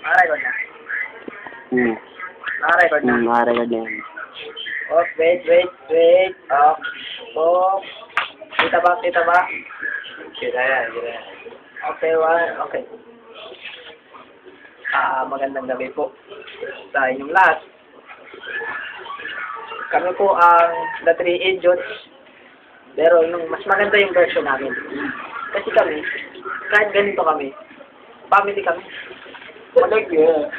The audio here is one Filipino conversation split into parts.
Naka-record na. Naka-record na. Naka-record na yan. Oh, wait. Oh. Kita ba? Kita yan. Okay, okay. Magandang gabi po sa inyong lahat. Kami po ang The Three Idiots. Pero mas maganda yung version namin. Kasi kami, kahit ganito kami, family kami.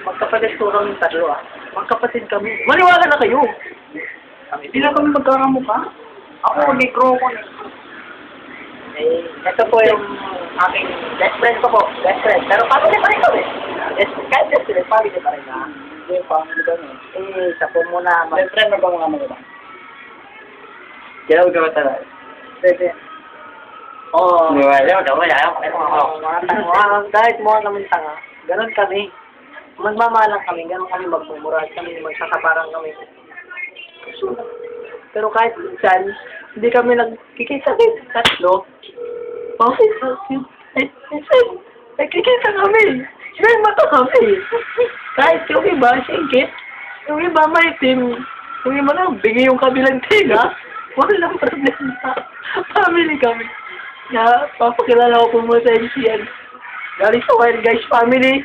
Magkapatid po kami tatlo Magkapatid kami. Maniwala na kayo! Hindi na kami magkakamukha. Ako, negro ko. Ito po yung aking best friend ko po. Best friend. Pero family pa rin kami. Kahit best friend, family pa rin na. Hindi, family kami. Isa po muna. Best friend na ba mga mga? Kailangan ka ba talaga? Pwede. Oo. Kahit mo naman tanga, ganun kami. Magmamalang kami, ganun kami magmumura, kami magsasaparang kami. Pero kahit saan, hindi kami nagkikita-kita. Tatlo. Bakit? Nagkikita kami. May mata kami. Kahit yung iba, singkit. Yung iba may team. Yung iba na, bigay yung kabilang tinga. Walang problema. Family kami. Papakilala ko po muna sa MCN. Galing sa Wild Guys Family.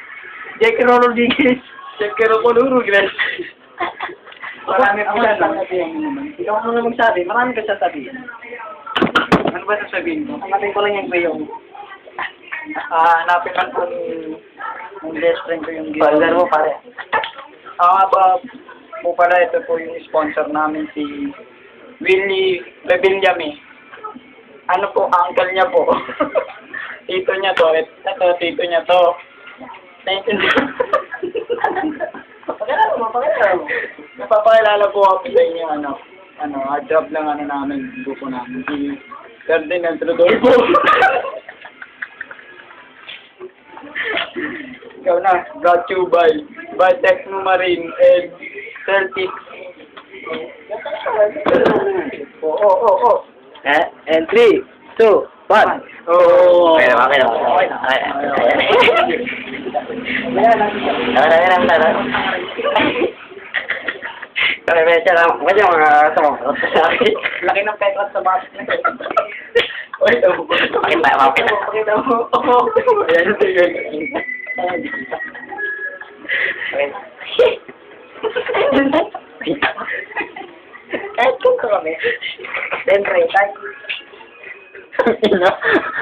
Jack Rodriguez. Jack Rodriguez. Marami ako sasabihin naman. Ikaw ano na magsabi? Marami ka sasabihin. Ano ba sasabihin mo? Hanapin ko lang yung hanapin man po yung best friend ko yung Palgar mo pare. Po pala ito po yung sponsor namin si Willie Rebillame. Ano po, uncle niya po. Tito niya to. Ito, tito niya to. Naintindihan. Papakilala mo. Napapakilala po ako sa inyo, job lang namin, grupo namin. Si Ferdinand Rodolfo. Ikaw na, brought to you by Techno Marine and Celtic. And 3, 2, 1. Oh. Okay na. Laki ng peklat sa batas na ito. Pakita mo. Ayan ito yun. Kahit kung kami. Then, tayo.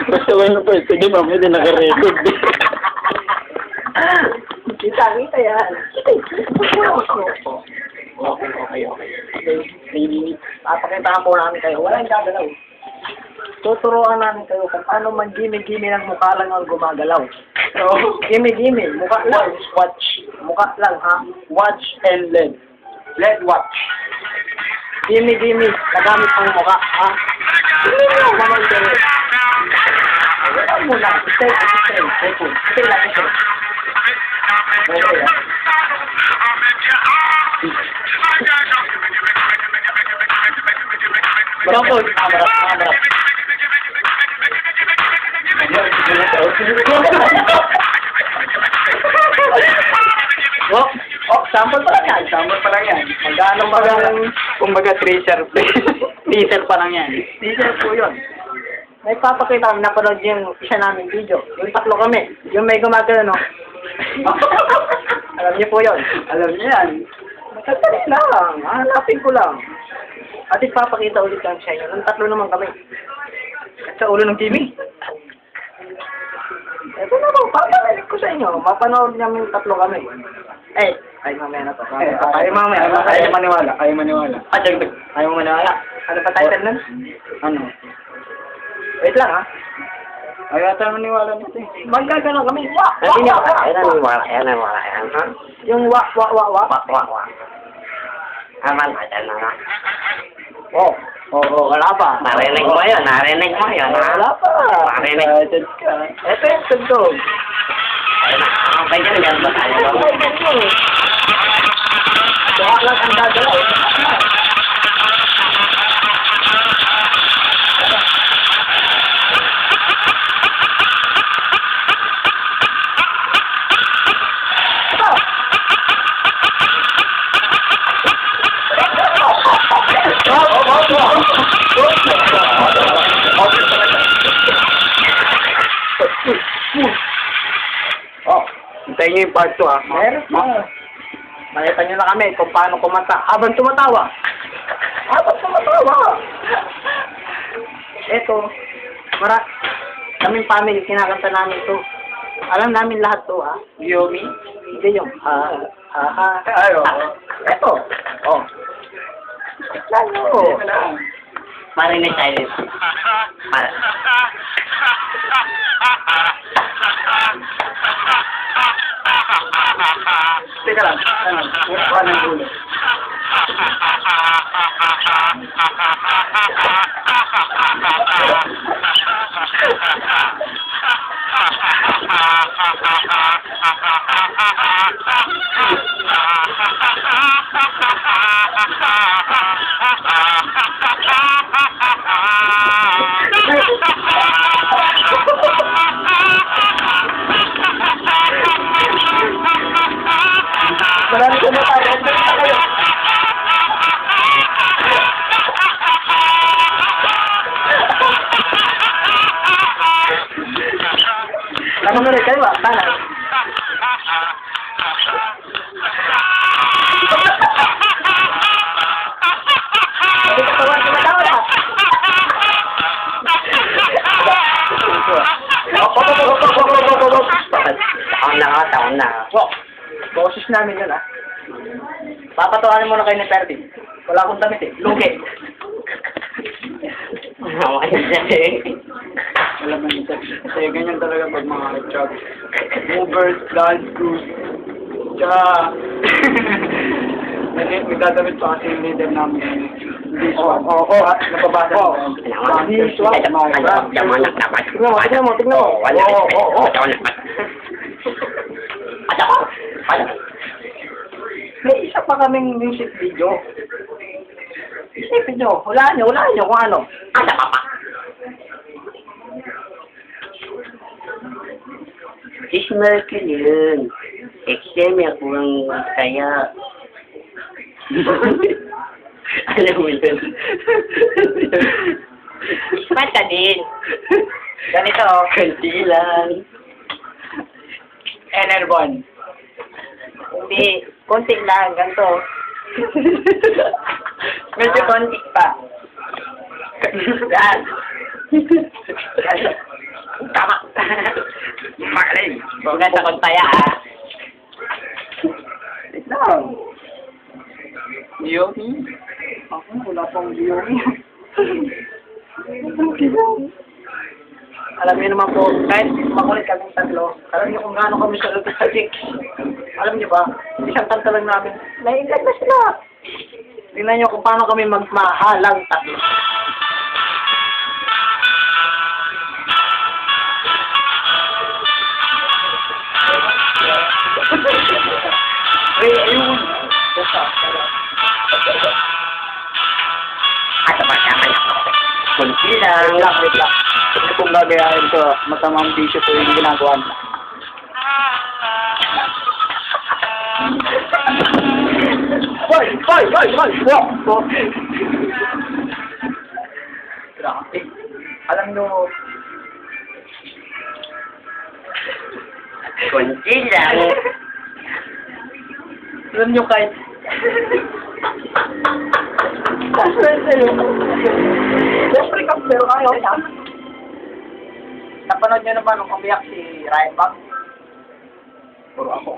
Basta wala pa ito. Di ba? May naka-record. Kita yan. Okay. Papakitaan po namin kayo. Walang gagalaw. Tuturuan namin kayo kung paano mag-gimi-gimi ng mukha lang ang gumagalaw. So, gimi-gimi. Mukha lang. Watch. Mukha lang, ha? Watch and lead. Lead watch. Gimi-gimi. Nagamit ang mukha, ha? Naman kayo. Wala mo lang. Stay. Stay lang. Okay, Jump camera. Sample pa lang yan. Magkano kumbaga teaser pa lang yan. Teaser po yun. May papakita kami, napanood yung isa namin video. Yung tatlo kami. Yung may gumagano, no? Alam niyo po yun. Alam niyo yan. Matagtali lang. Hanapin ko lang. At ipapakita ulit lang sa inyo. Nung tatlo naman kami. At sa ulo ng TV. Ito naman, papakita ko sa inyo. Mapanood namin tatlo kami. Ay, mamaya na to. Ay, mamaya. Ayaw maniwala. Ayaw maniwala. Ano pa title nun? Ano? Wait lang, ha? Ayaw ata maniwala natin. Magkagano kami. Ayan na. Yung wa. Aman, ayan na. Wala pa. Narinig mo yun. Wala pa. Narinig. Ito yung tugtog. Okay dyan ba tayo? Baka lang ang gagalaw. Oh, hintayin niyo yung part 2 ah. Meron pa. Makita niyo na kami kung paano kumanta. Habang tumatawa. Eto, kaming family, kinakanta namin to. Alam namin lahat to ha. Yomi? Hindi yung Ayo. Eto. Oh. Lalo. Marinig tayo dito. Teka lang. Mukha ng ulo. Marami ko na tayo. Tama na rin kayo ba? Tana. Taon na. Boses namin yun ah. Papatawanin mo na kayo ni Perdi. Wala akong damit eh. Lugi. Alam mo nito. Kasi ganyan talaga pag mga job. Movers, dance crews. Tsaka, nagdadamit pa kasi yung leader namin. Oo. Napabasa ko. This one, my brother. Tignan mo. May isa pa kaming music video. Isipin nyo, hulaan nyo kung ano. Ismail yun. Ekseme ako ang kaya. Alam mo yun. Ba't ka din? Ganito. Kunti lang. Enerbon. Hindi, konti lang, ganito. Medyo konti pa. Yan. Tama. Magaling. Huwag sa kontaya, ha? Ito. Yomi? Ako, wala pang Yomi. Alam niyo naman po, kahit makulit kaming tatlo, alam niyo kung gaano kami saluto sa chicks. Alam niyo ba, isang kanta lang namin, naiingat na sila. Tingnan niyo kung paano kami magmahalang tatlo. Ayun. At pagkaman ako. Kunti lang. Wait lang. Ito kung gagayahin ko, masamang bisyo po yung ginagawa na. Hoy! Wow! Grabe. Alam nyo, Kunti lang. alam nyo kahit... Siyempre ka, pero ayaw niya. Napanood nyo naman nung umiyak si Ryan Bang? Puro ako.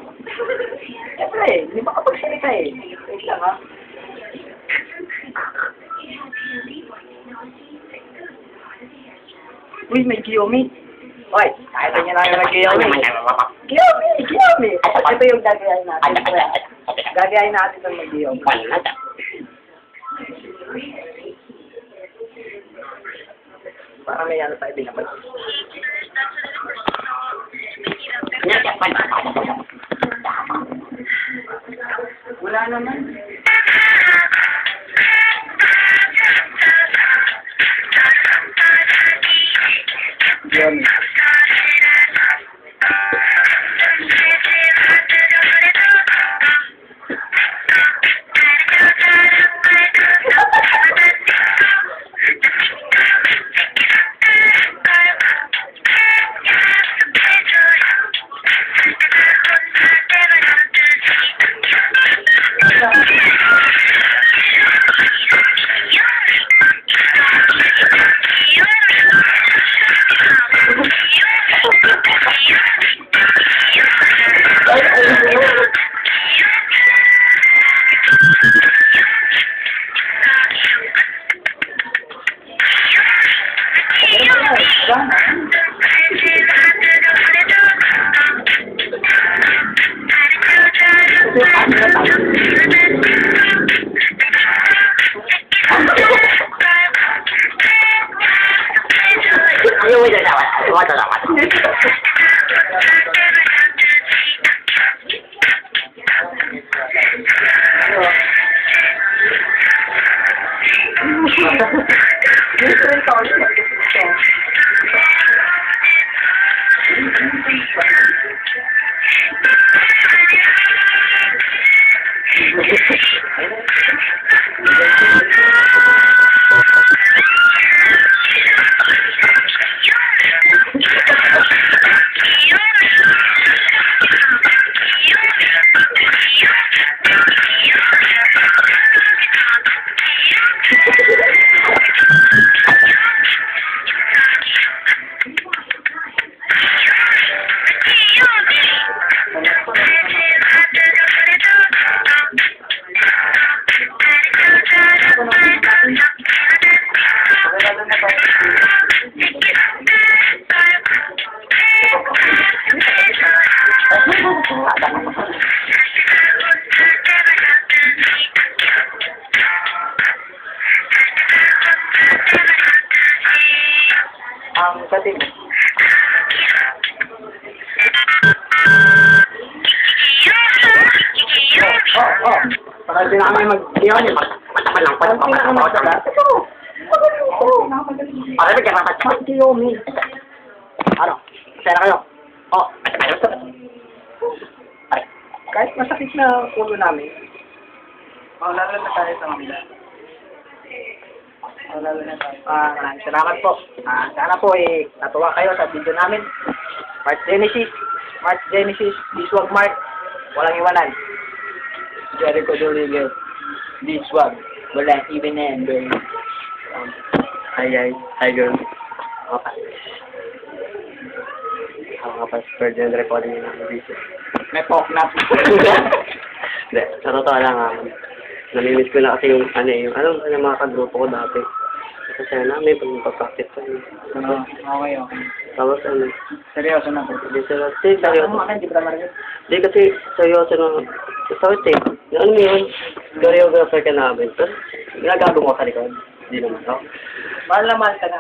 Siyempre, hindi makapagsalita eh. Wait lang ha. Uy, may Kiyomi. Hoy, kahit niya lang yung nag-Kiyomi. Kiyomi! Ito yung gagayahin natin. Gagayahin natin ng mag-Kiyomi. Parang may ano tayo binabal. Wala naman. Yun. Ayaw mo dyan dapat. Wala dapat. Ang kating. Oh. Para din namin mag-iyon. Matapan lang. Para ba dyan matapan? Kiyomi. Ano? Sera kayo? Oh. Kahit masakit na ulo namin. Lalo na tayo sa kanila. Lalo na tayo. Maraming salamat po. Sana po natuwa kayo sa video namin. March Genesis, Diswag Mark, walang iwanan. Jericho Doliger. This one. Walang even number. Hi guys, hi girls. Ako pa super gender recording ng video. May poknap. Hindi, sa totoo lang namimiss ko na kasi yung mga kagrupo ko dati. Kasi namin pag-practice ko. Okay. Tapos Seryoso na po. hindi seryoso. Hindi ba naman Hindi kasi seryoso na start Ano mo yun? Choreographer ka namin. Tapos ginagago mo sa likod. Hindi naman ako. Mahal na mahal ka na.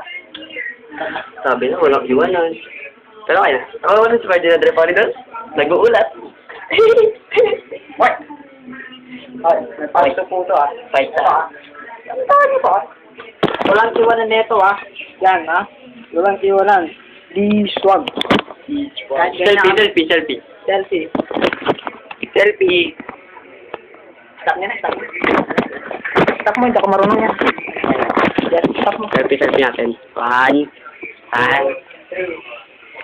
Sabi na, walang iwanan. Pero kaya na. Ako naman si Ferdinand Repoli doon. Nag-uulat. What? Ay, may pasto po ito Fight na. Ano ba? Walang iwanan neto Yan Walang iwanan. Diswag. Selfie. Selfie. Stop niya na, stop. Stop mo, hindi ako marunong yan. Stop mo. Selfie natin. 1, 2, 3.